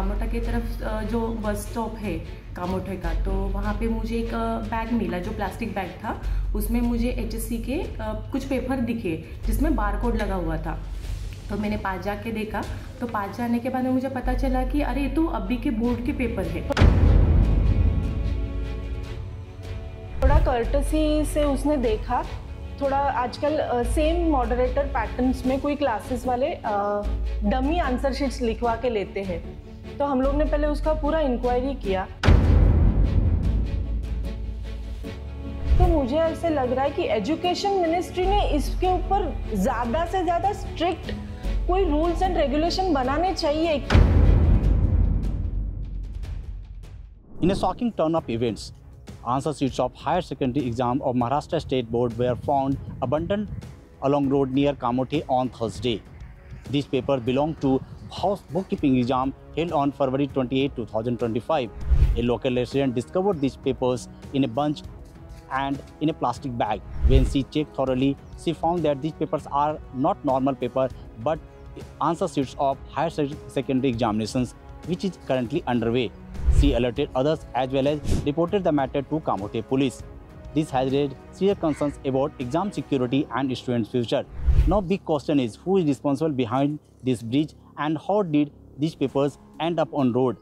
कामोठा की तरफ जो बस स्टॉप है कामोठे का, तो वहाँ पे मुझे एक बैग मिला जो प्लास्टिक बैग था। उसमें मुझे HSC के कुछ पेपर दिखे जिसमें बारकोड लगा हुआ था। तो मैंने पास जाके देखा, तो पास जाने के बाद में मुझे पता चला कि अरे ये तो अभी के बोर्ड के पेपर है। थोड़ा कर्टसी से उसने देखा, थोड़ा आजकल सेम मॉडरेटर पैटर्न्स में कोई क्लासेस वाले डमी आंसर शीट्स लिखवा के लेते हैं, तो हम लोग ने पहले उसका पूरा इंक्वायरी किया। तो मुझे ऐसे लग रहा है कि एजुकेशन मिनिस्ट्री ने इसके ऊपर ज़्यादा से ज़्यादा स्ट्रिक्ट कोई रूल्स एंड रेगुलेशन बनाने चाहिए। In a shocking turn of events, answer sheets of higher secondary exam of Maharashtra State Board were found abandoned along road near Kamote on Thursday. These papers belong to house bookkeeping exam held on February 28, 2025. A local resident discovered these papers in a bunch and in a plastic bag. When she checked thoroughly, she found that these papers are not normal paper but answer sheets of higher secondary examinations, which is currently underway. She alerted others as well as reported the matter to Kamote police. This has raised serious concerns about exam security and students' future. Now, big question is who is responsible behind this breach and how did these papers end up on road?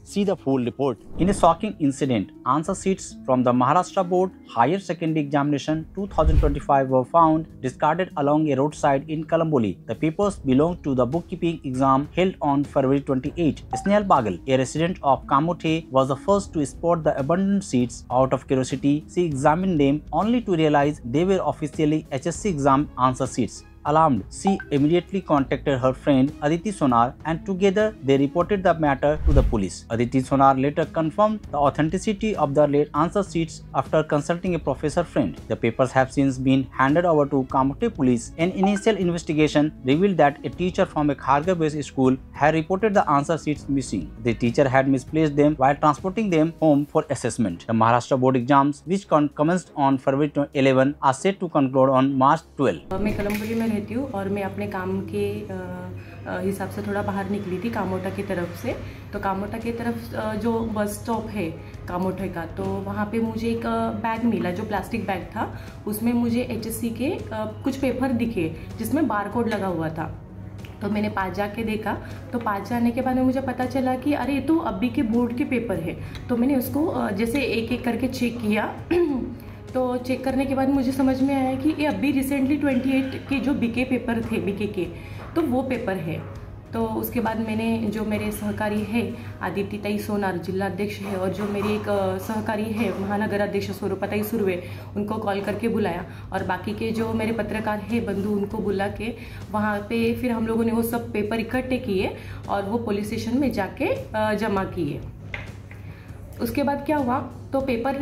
See the full report. In a shocking incident, answer sheets from the Maharashtra Board Higher Secondary Examination 2025 were found discarded along a roadside in Kalamboli. The papers belong to the bookkeeping exam held on February 28. Snehal Bagal, a resident of Kamote, was the first to spot the abandoned sheets. Out of curiosity, she examined them only to realize they were officially HSC exam answer sheets. Alarmed, she immediately contacted her friend Aditi Sonar and together they reported the matter to the police. Aditi Sonar later confirmed the authenticity of the late answer sheets after consulting a professor friend. The papers have since been handed over to Kamote police. An initial investigation revealed that a teacher from a Kharghar-based school had reported the answer sheets missing. The teacher had misplaced them while transporting them home for assessment. The Maharashtra board exams, which commenced on February 11, are set to conclude on March 12. रहती हूँ और मैं अपने काम के हिसाब से थोड़ा बाहर निकली थी कामोठा की तरफ से। तो कामोठा की तरफ जो बस स्टॉप है कामोठे का, तो वहाँ पे मुझे एक बैग मिला जो प्लास्टिक बैग था। उसमें मुझे HSC के कुछ पेपर दिखे जिसमें बारकोड लगा हुआ था। तो मैंने पास जाके देखा, तो पास जाने के बाद में मुझे पता चला कि अरे ये तो अभी के बोर्ड के पेपर है। तो मैंने उसको जैसे एक एक करके चेक किया तो चेक करने के बाद मुझे समझ में आया कि ये अभी रिसेंटली 28 के जो बीके पेपर थे बीके के, तो वो पेपर है। तो उसके बाद मैंने जो मेरे सहकारी है आदित्य ताई सोनार जिला अध्यक्ष है और जो मेरी एक सहकारी है महानगर अध्यक्ष स्वरूपताई सुर्वे, उनको कॉल करके बुलाया और बाकी के जो मेरे पत्रकार है बंधु उनको बुला के वहाँ पे फिर हम लोगों ने वो सब पेपर इकट्ठे किए और वो पुलिस स्टेशन में जाके जमा किए। उसके बाद क्या हुआ, तो पेपर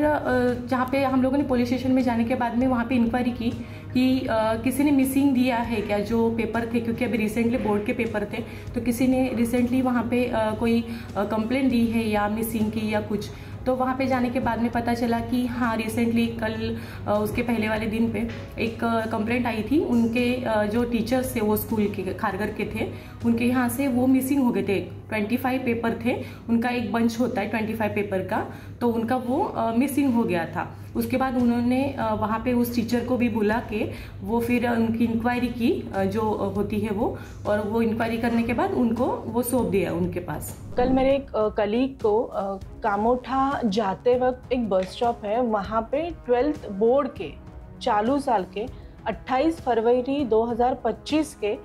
जहाँ पे हम लोगों ने पुलिस स्टेशन में जाने के बाद में वहाँ पे इंक्वायरी की कि किसी ने मिसिंग दिया है क्या जो पेपर थे, क्योंकि अभी रिसेंटली बोर्ड के पेपर थे। तो किसी ने रिसेंटली वहाँ पे कोई कंप्लेंट दी है या मिसिंग की या कुछ। तो वहाँ पे जाने के बाद में पता चला कि हाँ रिसेंटली कल उसके पहले वाले दिन पे एक कंप्लेंट आई थी। उनके जो टीचर्स थे वो स्कूल के खारघर के थे, उनके यहाँ से वो मिसिंग हो गए थे। 25 पेपर थे, उनका एक बंच होता है 25 पेपर का, तो उनका वो मिसिंग हो गया था। उसके बाद उन्होंने वहाँ पे उस टीचर को भी बुला के वो फिर उनकी इंक्वायरी की जो होती है वो, और वो इंक्वायरी करने के बाद उनको वो सौंप दिया उनके पास। कल मेरे एक कलीग को कामोठा जाते वक्त एक बस स्टॉप है, वहाँ पे 12th बोर्ड के चालू साल के 28 फरवरी 2025 के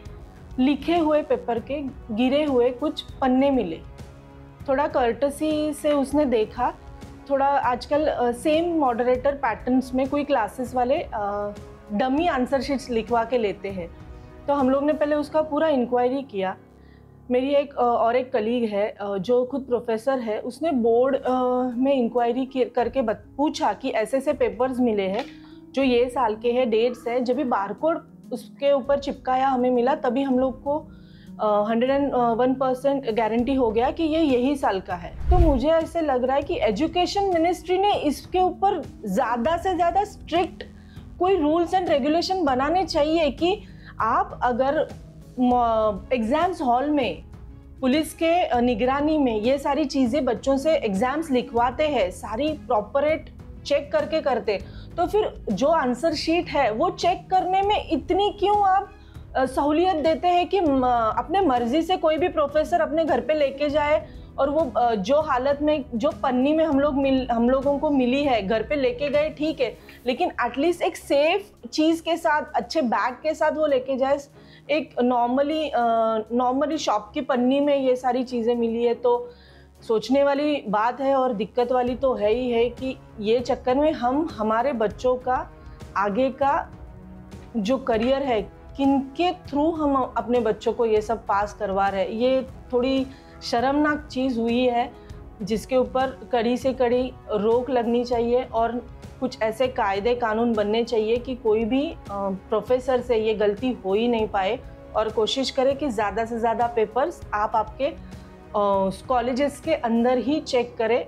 लिखे हुए पेपर के गिरे हुए कुछ पन्ने मिले। थोड़ा कर्टसी से उसने देखा, थोड़ा आजकल सेम मॉडरेटर पैटर्न्स में कोई क्लासेस वाले डमी आंसर शीट्स लिखवा के लेते हैं, तो हम लोग ने पहले उसका पूरा इंक्वायरी किया। मेरी एक और एक कलीग है जो खुद प्रोफेसर है, उसने बोर्ड में इंक्वायरी करके पूछा कि ऐसे ऐसे पेपर्स मिले हैं जो ये साल के हैं, डेट्स है, जब भी बारकोड उसके ऊपर चिपकाया हमें मिला, तभी हम लोग को 101% गारंटी हो गया कि ये यही साल का है। तो मुझे ऐसे लग रहा है कि एजुकेशन मिनिस्ट्री ने इसके ऊपर ज़्यादा से ज़्यादा स्ट्रिक्ट कोई रूल्स एंड रेगुलेशन बनाने चाहिए कि आप अगर एग्जाम्स हॉल में पुलिस के निगरानी में ये सारी चीज़ें बच्चों से एग्जाम्स लिखवाते हैं, सारी प्रॉपरेट चेक करके करते, तो फिर जो आंसर शीट है वो चेक करने में इतनी क्यों आप सहूलियत देते हैं कि अपने मर्जी से कोई भी प्रोफेसर अपने घर पे लेके जाए और वो जो हालत में, जो पन्नी में हम लोगों को मिली है घर पे लेके गए, ठीक है, लेकिन एटलीस्ट एक सेफ चीज़ के साथ, अच्छे बैग के साथ वो लेके जाए। एक नॉर्मली शॉप की पन्नी में ये सारी चीज़ें मिली है, तो सोचने वाली बात है और दिक्कत वाली तो है ही है कि ये चक्कर में हम हमारे बच्चों का आगे का जो करियर है, किनके थ्रू हम अपने बच्चों को ये सब पास करवा रहे हैं, ये थोड़ी शर्मनाक चीज़ हुई है जिसके ऊपर कड़ी से कड़ी रोक लगनी चाहिए और कुछ ऐसे कायदे कानून बनने चाहिए कि कोई भी प्रोफेसर से ये गलती हो ही नहीं पाए, और कोशिश करें कि ज़्यादा से ज़्यादा पेपर्स आप आपके कॉलेजेस के अंदर ही चेक करें